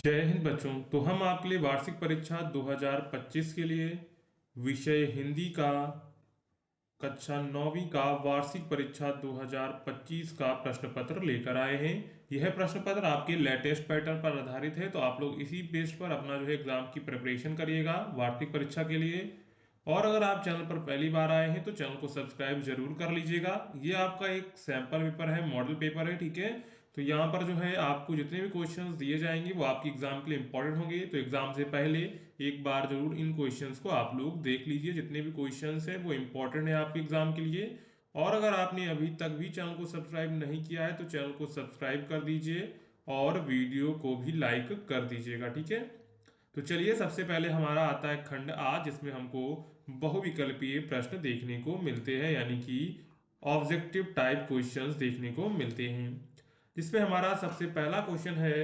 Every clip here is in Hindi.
जय हिंद बच्चों। तो हम आपके लिए वार्षिक परीक्षा 2025 के लिए विषय हिंदी का कक्षा 9वीं का वार्षिक परीक्षा 2025 का प्रश्न पत्र लेकर आए हैं। यह प्रश्न पत्र आपके लेटेस्ट पैटर्न पर आधारित है, तो आप लोग इसी बेस पर अपना जो है एग्जाम की प्रिपरेशन करिएगा वार्षिक परीक्षा के लिए। और अगर आप चैनल पर पहली बार आए हैं तो चैनल को सब्सक्राइब जरूर कर लीजिएगा। ये आपका एक सैंपल पेपर है, मॉडल पेपर है, ठीक है। तो यहाँ पर जो है आपको जितने भी क्वेश्चंस दिए जाएंगे वो आपके एग्जाम के लिए इंपॉर्टेंट होंगे, तो एग्जाम से पहले एक बार जरूर इन क्वेश्चंस को आप लोग देख लीजिए। जितने भी क्वेश्चंस हैं वो इंपॉर्टेंट है आपके एग्जाम के लिए। और अगर आपने अभी तक भी चैनल को सब्सक्राइब नहीं किया है तो चैनल को सब्सक्राइब कर दीजिए और वीडियो को भी लाइक कर दीजिएगा, ठीक है। तो चलिए, सबसे पहले हमारा आता है खंड आ, जिसमें हमको बहुविकल्पीय प्रश्न देखने को मिलते हैं, यानी कि ऑब्जेक्टिव टाइप क्वेश्चंस देखने को मिलते हैं। जिसमें हमारा सबसे पहला क्वेश्चन है,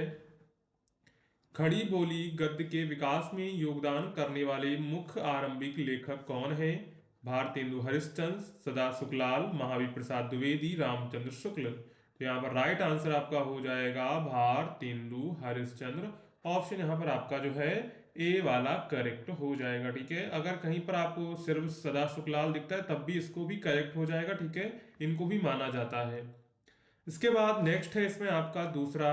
खड़ी बोली गद्य के विकास में योगदान करने वाले मुख्य आरंभिक लेखक कौन है? भारतेंदु हरिश्चंद्र, सदा सुखलाल, महावीर प्रसाद द्विवेदी, रामचंद्र शुक्ल। तो यहाँ पर राइट आंसर आपका हो जाएगा भारतेंदु हरिश्चंद्र। ऑप्शन यहाँ पर आपका जो है ए वाला करेक्ट हो जाएगा, ठीक है। अगर कहीं पर आपको सिर्फ सदा सुखलाल दिखता है तब भी इसको भी करेक्ट हो जाएगा, ठीक है। इनको भी माना जाता है। इसके बाद नेक्स्ट है इसमें आपका दूसरा,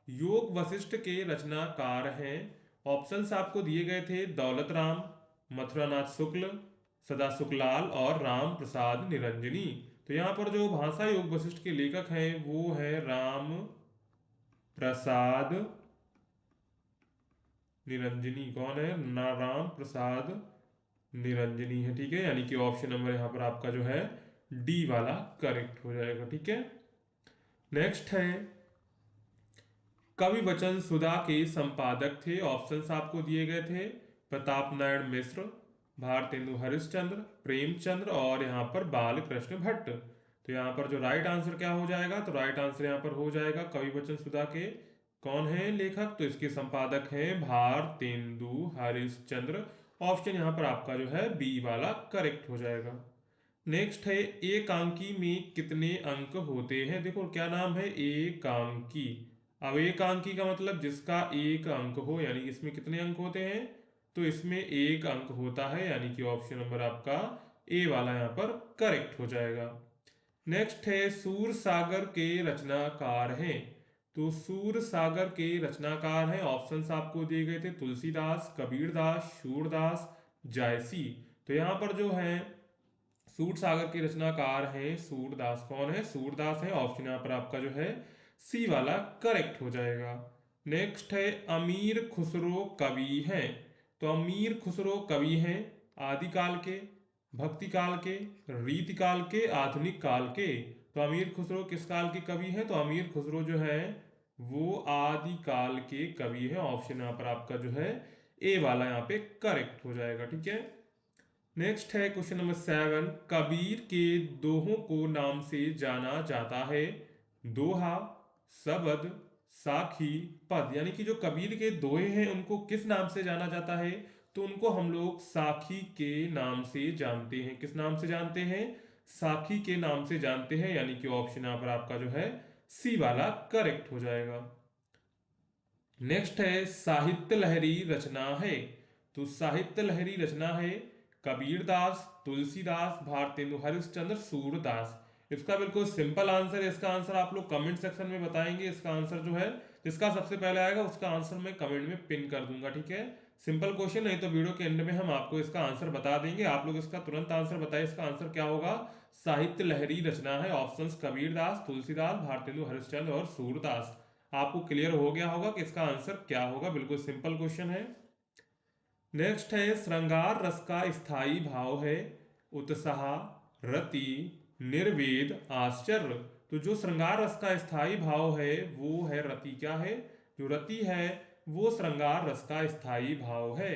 योग वशिष्ठ के रचनाकार हैं। ऑप्शंस आपको दिए गए थे दौलत राम, मथुरानाथ शुक्ल, सदा सुखलाल और राम प्रसाद निरंजनी। तो यहाँ पर जो भाषा योग वशिष्ठ के लेखक हैं वो है राम प्रसाद निरंजनी। कौन है ना? राम प्रसाद निरंजनी है, ठीक है। यानी कि ऑप्शन नंबर यहाँ पर आपका जो है डी वाला करेक्ट हो जाएगा, ठीक है। नेक्स्ट है, कवि वचन सुधा के संपादक थे। ऑप्शंस आपको दिए गए थे प्रताप नारायण मिश्र, भारतेंदु हरिश्चंद्र, प्रेमचंद्र और यहाँ पर बाल कृष्ण भट्ट। तो यहाँ पर जो राइट आंसर क्या हो जाएगा? तो राइट आंसर यहाँ पर हो जाएगा कवि वचन सुधा के कौन है लेखक? तो इसके संपादक हैं भारतेंदु हरिश्चंद्र। ऑप्शन यहाँ पर आपका जो है बी वाला करेक्ट हो जाएगा। नेक्स्ट है, एकांकी में कितने अंक होते हैं? देखो क्या नाम है, एकांकी। अब एकांकी का मतलब जिसका एक अंक हो, यानी इसमें कितने अंक होते हैं? तो इसमें एक अंक होता है, यानी कि ऑप्शन नंबर आपका ए वाला यहाँ पर करेक्ट हो जाएगा। नेक्स्ट है, सूर सागर के रचनाकार हैं। तो सूर सागर के रचनाकार हैं, ऑप्शंस आपको दिए गए थे तुलसीदास, कबीरदास, सूरदास, जायसी। तो यहां पर जो है सूर सागर के रचनाकार हैं सूरदास। कौन है? सूरदास है। ऑप्शन यहाँ पर आपका जो है सी वाला करेक्ट हो जाएगा। नेक्स्ट है, अमीर खुसरो कवि हैं। तो अमीर खुसरो कवि हैं आदिकाल के, भक्ति काल के, रीति काल के, आधुनिक काल के। तो अमीर खुसरो किस काल के कवि हैं? तो अमीर खुसरो जो है वो आदिकाल के कवि हैं। ऑप्शन यहाँ पर आपका जो है ए वाला यहाँ पे करेक्ट हो जाएगा, ठीक है। नेक्स्ट है क्वेश्चन नंबर 7, कबीर के दोहों को नाम से जाना जाता है। दोहा, सबद, साखी, पद। यानी कि जो कबीर के दोहे हैं उनको किस नाम से जाना जाता है? तो उनको हम लोग साखी के नाम से जानते हैं। किस नाम से जानते हैं? साखी के नाम से जानते हैं, यानी कि ऑप्शन यहाँ पर आपका जो है सी वाला करेक्ट हो जाएगा। नेक्स्ट है, साहित्य लहरी रचना है। तो साहित्य लहरी रचना है कबीरदास, तुलसीदास, भारतेंदु हरिश्चंद्र, सूरदास। इसका बिल्कुल सिंपल आंसर है। इसका आंसर आप लोग कमेंट सेक्शन में बताएंगे। इसका आंसर जो है जिसका सबसे पहले आएगा उसका आंसर मैं कमेंट में पिन कर दूंगा, ठीक है। सिंपल क्वेश्चन, नहीं तो वीडियो के एंड में हम आपको इसका आंसर बता देंगे। आप लोग इसका तुरंत आंसर बताइए, इसका आंसर क्या होगा? साहित्य लहरी रचना है। ऑप्शंस कबीरदास, तुलसीदास, भारतेंदु हरिश्चंद्र और सूरदास। आपको क्लियर हो गया होगा कि इसका आंसर क्या होगा। बिल्कुल सिंपल क्वेश्चन है। नेक्स्ट है, श्रृंगार रस का स्थायी भाव है उत्साह, रति, निर्वेद, आश्चर्य। तो जो श्रृंगार रस का स्थायी भाव है वो है रति। क्या है? जो रति है वो श्रृंगार रस का स्थायी भाव है।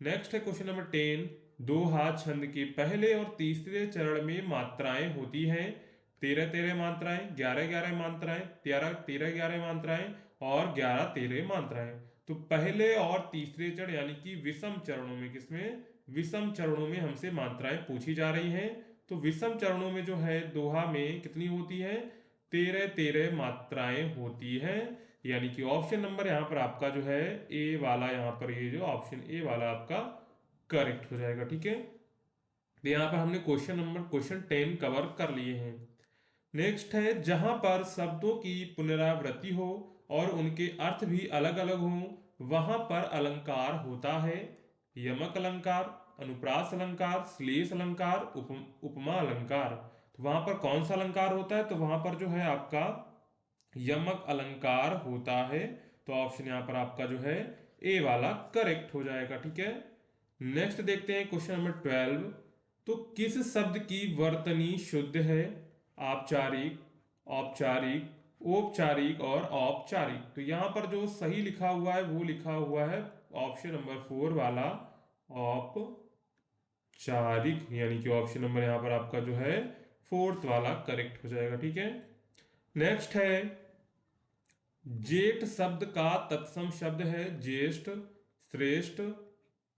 नेक्स्ट है क्वेश्चन नंबर 10, दोहा छंद के पहले और तीसरे चरण में मात्राएं होती हैं। 13-13 मात्राएं, 11-11 मात्राएं, 13-13-11 मात्राएं और 11-13 मात्राएं। तो पहले और तीसरे चरण यानी कि विषम चरणों में, किसमें? विषम चरणों में हमसे मात्राएं पूछी जा रही हैं। तो विषम चरणों में जो है दोहा में कितनी होती है? 13 13 मात्राएं होती हैं। यानी कि ऑप्शन नंबर यहाँ पर आपका जो है ए वाला, यहाँ पर ये जो ऑप्शन ए वाला आपका करेक्ट हो जाएगा। ठीक है, तो यहाँ पर हमने क्वेश्चन 10 कवर कर लिए हैं। नेक्स्ट है, जहां पर शब्दों की पुनरावृत्ति हो और उनके अर्थ भी अलग अलग हों वहां पर अलंकार होता है। यमक अलंकार, अनुप्रास अलंकार, श्लेष अलंकार, उपमा अलंकार। तो वहां पर कौन सा अलंकार होता है? तो वहां पर जो है आपका यमक अलंकार होता है। तो ऑप्शन यहाँ पर आपका जो है ए वाला करेक्ट हो जाएगा। ठीक है, नेक्स्ट देखते हैं क्वेश्चन नंबर 12। तो किस शब्द की वर्तनी शुद्ध है? औपचारिक, औपचारिक, औपचारिक और औपचारिक। तो यहाँ पर जो सही लिखा हुआ है वो लिखा हुआ है ऑप्शन नंबर 4 वाला औपचारिक, यानी कि ऑप्शन नंबर यहाँ पर आपका जो है फोर्थ वाला करेक्ट हो जाएगा। ठीक है, नेक्स्ट है, जेठ शब्द का तत्सम शब्द है ज्येष्ठ, श्रेष्ठ,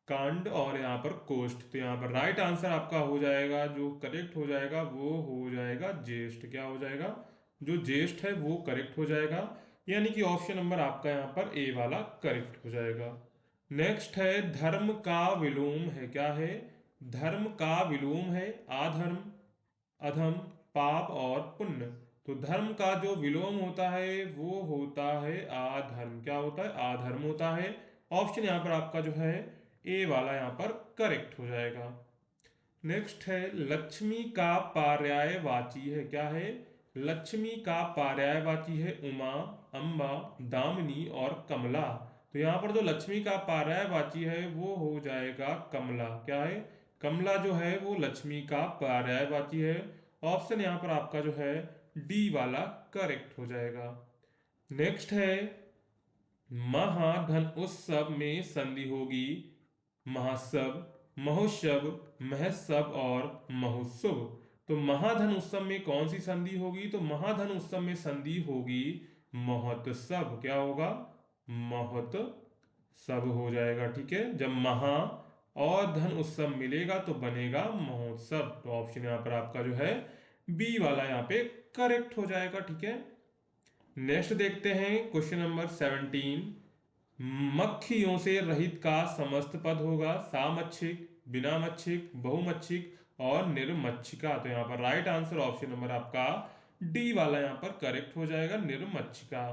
कांड और यहाँ पर कोष्ठ। तो यहाँ पर राइट आंसर आपका हो जाएगा, जो करेक्ट हो जाएगा वो हो जाएगा ज्येष्ठ। क्या हो जाएगा? जो ज्येष्ठ है वो करेक्ट हो जाएगा, यानी कि ऑप्शन नंबर आपका यहाँ पर ए वाला करेक्ट हो जाएगा। नेक्स्ट है, धर्म का विलोम है, क्या है? धर्म का विलोम है आधर्म, अधम, पाप और पुण्य। तो धर्म का जो विलोम होता है वो होता है आधर्म। क्या होता है? आधर्म होता है। ऑप्शन यहाँ पर आपका जो है ए वाला यहाँ पर करेक्ट हो जाएगा। नेक्स्ट है, लक्ष्मी का पर्यायवाची है, क्या है? लक्ष्मी का पर्यायवाची है उमा, अम्बा, दामिनी और कमला। तो यहाँ पर जो लक्ष्मी का पर्यायवाची है वो हो जाएगा कमला। क्या है? कमला जो है वो लक्ष्मी का पर्यायवाची है। ऑप्शन यहाँ पर आपका जो है डी वाला करेक्ट हो जाएगा। नेक्स्ट है, महाधन उत्सव में संधि होगी महासव, महोत्सव, महोत्सव और महोत्सव। तो महाधन उत्सव में कौन सी संधि होगी? तो महाधन उत्सव में संधि होगी महोत्सव। क्या होगा? महोत्सव हो जाएगा। ठीक है, जब महा और धन उत्सव मिलेगा तो बनेगा महोत्सव। तो ऑप्शन यहाँ पर आपका जो है बी वाला यहाँ पे करेक्ट हो जाएगा। ठीक है, नेक्स्ट देखते हैं क्वेश्चन नंबर 17। मक्खियों से रहित का समस्त पद होगा सामच्छिक, बिना मच्छिक, बहुमच्छिक और निर्मच्छिका। तो यहाँ पर राइट आंसर ऑप्शन नंबर आपका डी वाला यहाँ पर करेक्ट हो जाएगा, निर्मच्छिका।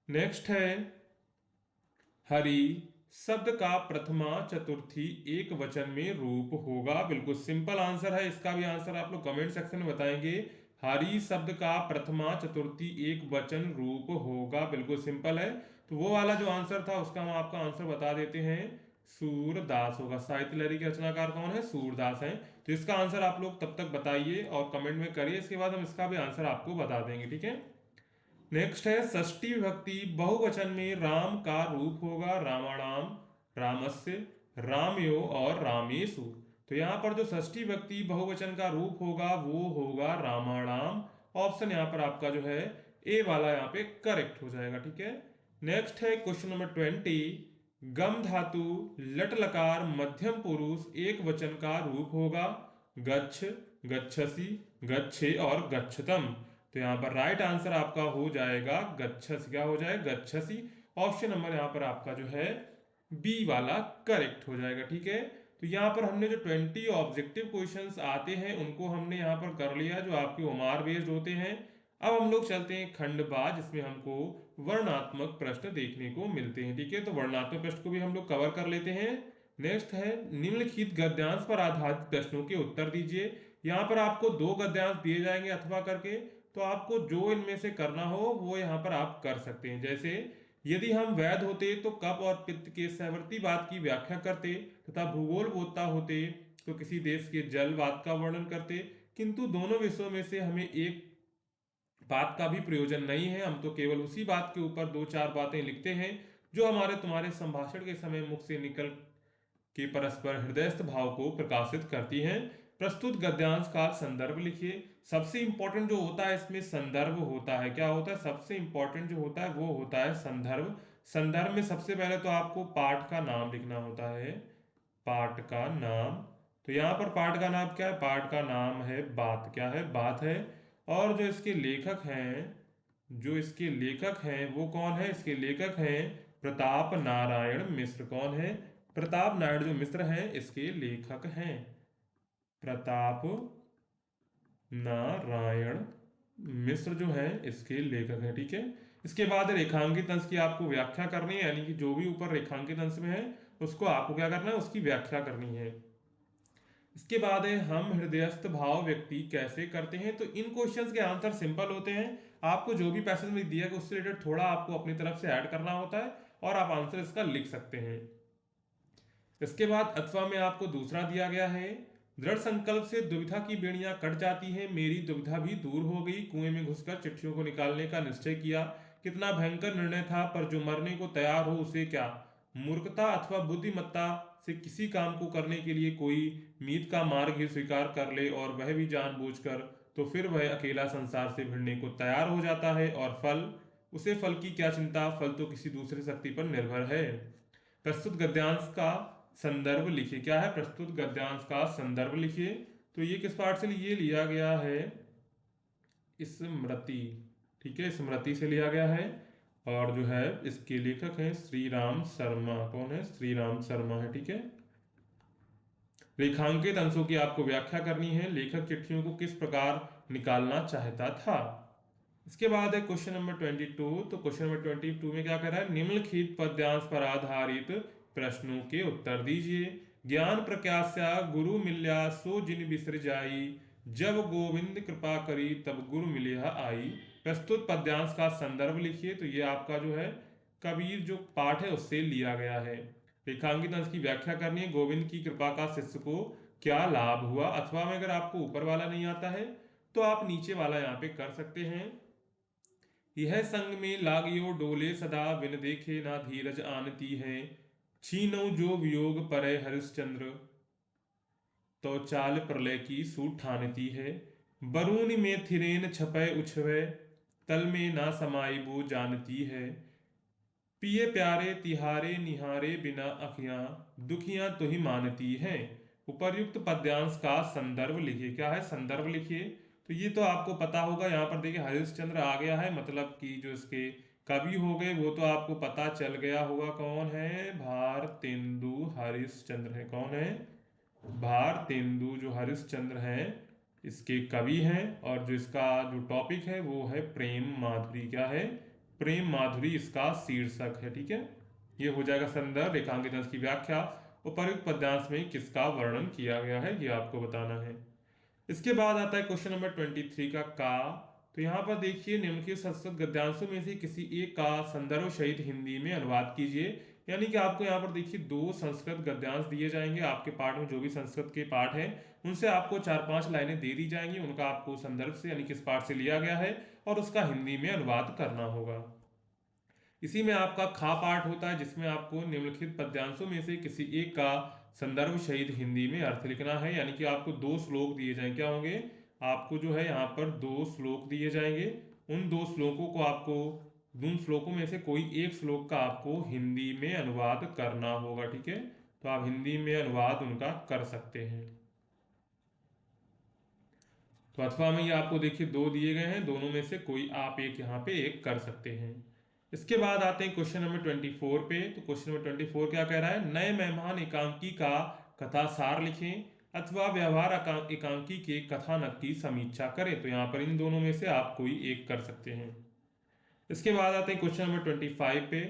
नेक्स्ट है, हरि शब्द का प्रथमा चतुर्थी एक वचन में रूप होगा। बिल्कुल सिंपल आंसर है, इसका भी आंसर आप लोग कमेंट सेक्शन में बताएंगे। हरि शब्द का प्रथमा चतुर्थी एक वचन रूप होगा, बिल्कुल सिंपल है। तो वो वाला जो आंसर था उसका हम आपका आंसर बता देते हैं, सूरदास होगा। साहित्य लहरी के रचनाकार कौन है? सूरदास हैं। तो इसका आंसर आप लोग तब तक बताइए और कमेंट में करिए, इसके बाद हम इसका भी आंसर आपको बता देंगे। ठीक है, नेक्स्ट है, षष्ठी विभक्ति बहुवचन में राम का रूप होगा रामाणाम, रामस्य, रामयो और रामेषु। तो यहाँ पर जो षष्ठी विभक्ति बहुवचन का रूप होगा वो होगा रामाणाम। ऑप्शन यहाँ पर आपका जो है ए वाला यहाँ पे करेक्ट हो जाएगा। ठीक है, नेक्स्ट है क्वेश्चन नंबर 20। गम धातु लट लकार मध्यम पुरुष एक वचन का रूप होगा गच्छ, गच्छसि, गच्छे और गच्छतम। तो यहाँ पर राइट आंसर आपका हो जाएगा गच्छस। क्या हो जाएगा? गच्छसी। ऑप्शन नंबर यहाँ पर आपका जो है बी वाला करेक्ट हो जाएगा। ठीक है, तो यहाँ पर हमने जो 20 ऑब्जेक्टिव क्वेश्चंस आते हैं उनको हमने यहाँ पर कर लिया, जो आपके ओमार बेस्ड होते हैं। अब हम लोग चलते हैं खंडबाज, जिसमें हमको वर्णात्मक प्रश्न देखने को मिलते हैं। ठीक है, तो वर्णात्मक प्रश्न को भी हम लोग कवर कर लेते हैं। नेक्स्ट है, निम्नलिखित गद्यांश पर आधारित प्रश्नों के उत्तर दीजिए। यहाँ पर आपको 2 गद्यांश दिए जाएंगे अथवा करके, तो आपको जो इनमें से करना हो वो यहाँ पर आप कर सकते हैं। जैसे, यदि हम वैद होते तो कफ और पित्त के सहवर्तीवाद की व्याख्या करते, तथा भूगोल बोधता होते तो किसी देश के जलवाद का वर्णन करते। किंतु दोनों विषयों में से हमें एक बात का भी प्रयोजन नहीं है, हम तो केवल उसी बात के ऊपर 2-4 बातें लिखते हैं जो हमारे तुम्हारे संभाषण के समय मुख से निकल के परस्पर हृदयस्थ भाव को प्रकाशित करती हैं। प्रस्तुत गद्यांश का संदर्भ लिखिए। सबसे इंपॉर्टेंट जो होता है इसमें संदर्भ होता है। क्या होता है? सबसे इंपॉर्टेंट जो होता है वो होता है संदर्भ। संदर्भ में सबसे पहले तो आपको पाठ का नाम लिखना होता है, पाठ का नाम। तो यहाँ पर पाठ का नाम क्या है? पाठ का नाम है बात। क्या है? बात है। और जो इसके लेखक हैं वो कौन है? इसके लेखक हैं प्रताप नारायण मिश्र। कौन है? प्रताप नारायण जो मिश्र हैं इसके लेखक हैं। प्रताप नारायण मिश्र जो है इसके लेखक हैं। ठीक है। इसके बाद रेखांकित अंश की आपको व्याख्या करनी है, यानी कि जो भी ऊपर रेखांकित अंश में है उसको आपको क्या करना है? उसकी व्याख्या करनी है। इसके बाद है हम हृदयस्थ भाव व्यक्ति कैसे करते हैं। तो इन क्वेश्चंस के आंसर सिंपल होते हैं। आपको जो भी पैसेज में दिया गया उससे रिलेटेड थोड़ा आपको अपनी तरफ से ऐड करना होता है और आप आंसर इसका लिख सकते हैं। इसके बाद अथवा में आपको दूसरा दिया गया है, दृढ़ संकल्प से दुविधा की बेड़ियां कट जाती हैं, मेरी दुविधा भी दूर हो गई, कुएं में घुसकर चिट्ठियों को निकालने का निश्चय किया, कितना भयंकर निर्णय था, पर जो मरने को तैयार हो उसे क्या? मूर्खता अथवा बुद्धिमत्ता से किसी काम को करने के लिए कोई मीत का मार्ग ही स्वीकार कर ले और वह भी जानबूझकर, तो फिर वह अकेला संसार से भिड़ने को तैयार हो जाता है। और उसे फल की क्या चिंता, फल तो किसी दूसरी शक्ति पर निर्भर है। प्रस्तुत गद्यांश का संदर्भ लिखिए। क्या है? प्रस्तुत गद्यांश का संदर्भ लिखिए। तो ये किस पाठ से ये लिया गया है? स्मृति। ठीक है, स्मृति से लिया गया है। और जो है इसके लेखक हैं श्री राम शर्मा। कौन है? श्री राम शर्मा है। ठीक है। रेखांकित अंशों की आपको व्याख्या करनी है। लेखक चिट्ठियों को किस प्रकार निकालना चाहता था। इसके बाद है क्वेश्चन नंबर 22। तो क्वेश्चन नंबर 22 में क्या कर रहा है? निम्नलिखित पद्यांश पर आधारित प्रश्नों के उत्तर दीजिए। ज्ञान प्रकाश्या गुरु मिल्या सो जिन बिसर जाई, जब गोविंद कृपा करी तब गुरु मिलिया आई। प्रस्तुत पद्यांश का संदर्भ लिखिए। तो ये आपका जो है कबीर जो पाठ है उससे लिया गया है। रेखांकित अंश की व्याख्या करनी है। गोविंद की कृपा का शिष्य को क्या लाभ हुआ। अथवा में अगर आपको ऊपर वाला नहीं आता है तो आप नीचे वाला यहाँ पे कर सकते हैं। यह संग में लागियो डोले सदा, बिन देखे ना धीरज आनती है, छीनो जो वियोग परे हरिश्चंद्र, तो चाल प्रलय की सूट ठानती है। बरूनी में थिरेन छपय उछवे, तल में ना समाई वो जानती है, पिए प्यारे तिहारे निहारे बिना अखियां, दुखियां तो ही मानती हैं। उपर्युक्त पद्यांश का संदर्भ लिखिए। क्या है? संदर्भ लिखिए। तो ये तो आपको पता होगा। यहाँ पर देखिए हरिश्चंद्र आ गया है, मतलब कि जो इसके कवि हो गए वो तो आपको पता चल गया होगा। कौन है? भारतेंदु हरिश्चंद्र है। कौन है? भारतेंदु जो हरिश्चंद्र हैं इसके कवि हैं। और जो इसका जो टॉपिक है वो है प्रेम माधुरी। क्या है? प्रेम माधुरी इसका शीर्षक है। ठीक है। ये हो जाएगा संदर्भ। रेखांकित अंश की व्याख्या। उपर्युक्त पद्यांश में किसका वर्णन किया गया है ये आपको बताना है। इसके बाद आता है क्वेश्चन नंबर 23 का। तो यहाँ पर देखिए निम्नलिखित संस्कृत गद्यांशों में से किसी एक का संदर्भ सहित हिंदी में अनुवाद कीजिए। यानी कि आपको यहाँ पर देखिए दो संस्कृत गद्यांश दिए जाएंगे। आपके पाठ में जो भी संस्कृत के पाठ हैं उनसे आपको 4-5 लाइनें दे दी जाएंगी। उनका आपको संदर्भ से यानी किस पाठ से लिया गया है और उसका हिंदी में अनुवाद करना होगा। इसी में आपका खा पाठ होता है जिसमें आपको निम्नलिखित पद्यांशों में से किसी एक का संदर्भ सहित हिंदी में अर्थ लिखना है। यानी कि आपको 2 श्लोक दिए जाएंगे। क्या होंगे? आपको जो है यहाँ पर 2 श्लोक दिए जाएंगे। उन 2 श्लोकों को आपको उन श्लोकों में से कोई एक श्लोक का आपको हिंदी में अनुवाद करना होगा। ठीक है। तो आप हिंदी में अनुवाद उनका कर सकते हैं। तो अथवा में ये आपको देखिए 2 दिए गए हैं, दोनों में से कोई आप एक यहाँ पे एक कर सकते हैं। इसके बाद आते हैं क्वेश्चन नंबर 24 पे। तो क्वेश्चन नंबर 24 क्या कह रहा है? नए मेहमान एकांकी का कथा सार लिखें अथवा व्यवहार एकांकी के कथानक की समीक्षा करें। तो यहाँ पर इन दोनों में से आप कोई एक कर सकते हैं। इसके बाद आते हैं क्वेश्चन नंबर 25 पे।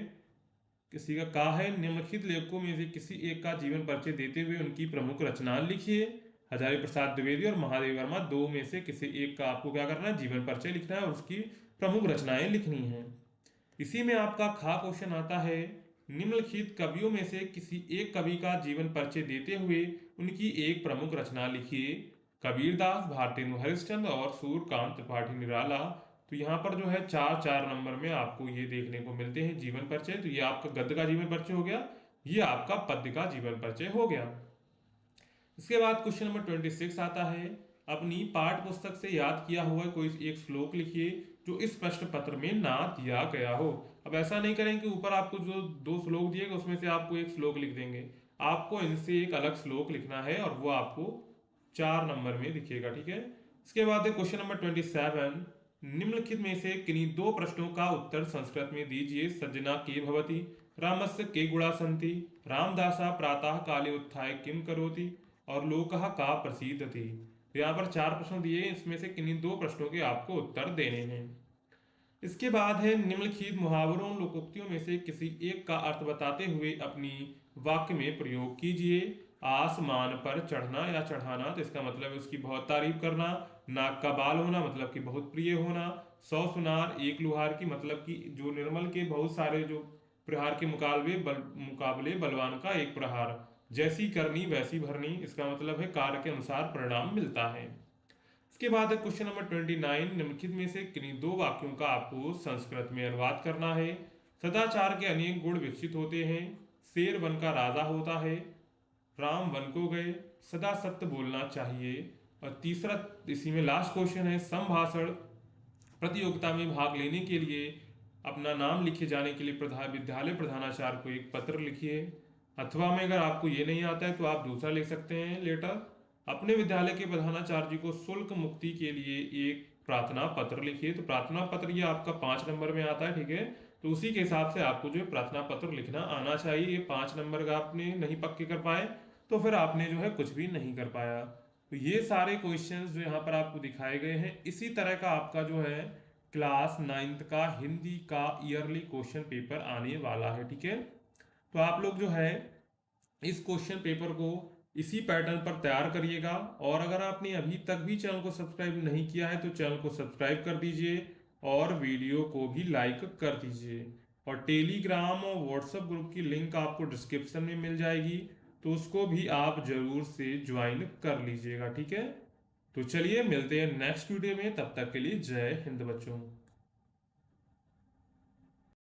किसी का कहा है निम्नलिखित लेखकों में से किसी एक का जीवन परिचय देते हुए उनकी प्रमुख रचना लिखिए। हजारी प्रसाद द्विवेदी और महादेव वर्मा, दो में से किसी एक का आपको क्या करना है? जीवन परिचय लिखना है और उसकी प्रमुख रचनाएं लिखनी है। इसी में आपका खा क्वेश्चन आता है, निम्नलिखित कवियों में से किसी एक कवि का जीवन परिचय देते हुए उनकी एक प्रमुख रचना लिखिए। कबीरदास, भारतेंदु हरिश्चंद्र और सूर्यकांत त्रिपाठी निराला। तो यहाँ पर जो है 4-4 नंबर में आपको ये देखने को मिलते हैं जीवन परिचय। तो ये आपका गद्य का जीवन परिचय हो गया, ये आपका पद्य का जीवन परिचय हो गया। इसके बाद क्वेश्चन नंबर 26 आता है, अपनी पाठ पुस्तक से याद किया हुआ कोई एक श्लोक लिखिए जो इस प्रश्न पत्र में ना दिया गया हो। अब ऐसा नहीं करें कि ऊपर आपको जो 2 श्लोक दिए गए उसमें से आपको एक श्लोक लिख देंगे। आपको इनसे एक अलग श्लोक लिखना है और वो आपको 4 नंबर में दिखेगा। ठीक है। इसके बाद है क्वेश्चन नंबर 27। निम्नलिखित में से किन्हीं दो प्रश्नों का उत्तर संस्कृत में दीजिए। सज्जना के भवति, रामस्य के गुणा सन्ति, रामदासा प्रातः काले उत्थाय किम करोति और लोकः का प्रसीदति। तो यहाँ पर चार प्रश्न दिए, इसमें से किन्हीं दो प्रश्नों के आपको उत्तर देने हैं। इसके बाद है निम्नलिखित मुहावरों लोकोक्तियों में से किसी एक का अर्थ बताते हुए अपनी वाक्य में प्रयोग कीजिए। आसमान पर चढ़ना या चढ़ाना, तो इसका मतलब है उसकी बहुत तारीफ करना। नाक का बाल होना मतलब कि बहुत प्रिय होना। 100 सुनार एक लुहार की, मतलब कि जो निर्मल के बहुत सारे जो प्रहार के मुकाबले बलवान का एक प्रहार। जैसी करनी वैसी भरनी, इसका मतलब है कार्य के अनुसार परिणाम मिलता है। इसके बाद है क्वेश्चन नंबर 29। निम्नलिखित में से किन्हीं दो वाक्यों का आपको संस्कृत में अनुवाद करना है। सदाचार के अनेक गुण विकसित होते हैं। शेर वन का राजा होता है। राम वन को गए। सदा सत्य बोलना चाहिए। और तीसरा इसी में लास्ट क्वेश्चन है, संभाषण प्रतियोगिता में भाग लेने के लिए अपना नाम लिखे जाने के लिए विद्यालय प्रधानाचार्य को एक पत्र लिखिए। अथवा में अगर आपको ये नहीं आता है तो आप दूसरा लिख सकते हैं लेटर। अपने विद्यालय के प्रधानाचार्य जी को शुल्क मुक्ति के लिए एक प्रार्थना पत्र लिखिए। तो प्रार्थना पत्र ये आपका 5 नंबर में आता है, ठीक है। तो उसी के हिसाब से आपको जो है प्रार्थना पत्र लिखना आना चाहिए। ये 5 नंबर का आपने नहीं पक्के कर पाए तो फिर आपने जो है कुछ भी नहीं कर पाया। तो ये सारे क्वेश्चंस जो यहाँ पर आपको दिखाए गए हैं, इसी तरह का आपका जो है क्लास 9th का हिंदी का ईयरली क्वेश्चन पेपर आने वाला है, ठीक है। तो आप लोग जो है इस क्वेश्चन पेपर को इसी पैटर्न पर तैयार करिएगा। और अगर आपने अभी तक भी चैनल को सब्सक्राइब नहीं किया है तो चैनल को सब्सक्राइब कर दीजिए और वीडियो को भी लाइक कर दीजिए। और टेलीग्राम और व्हाट्सएप ग्रुप की लिंक आपको डिस्क्रिप्शन में मिल जाएगी, तो उसको भी आप जरूर से ज्वाइन कर लीजिएगा, ठीक है। तो चलिए मिलते हैं नेक्स्ट वीडियो में, तब तक के लिए जय हिंद बच्चों।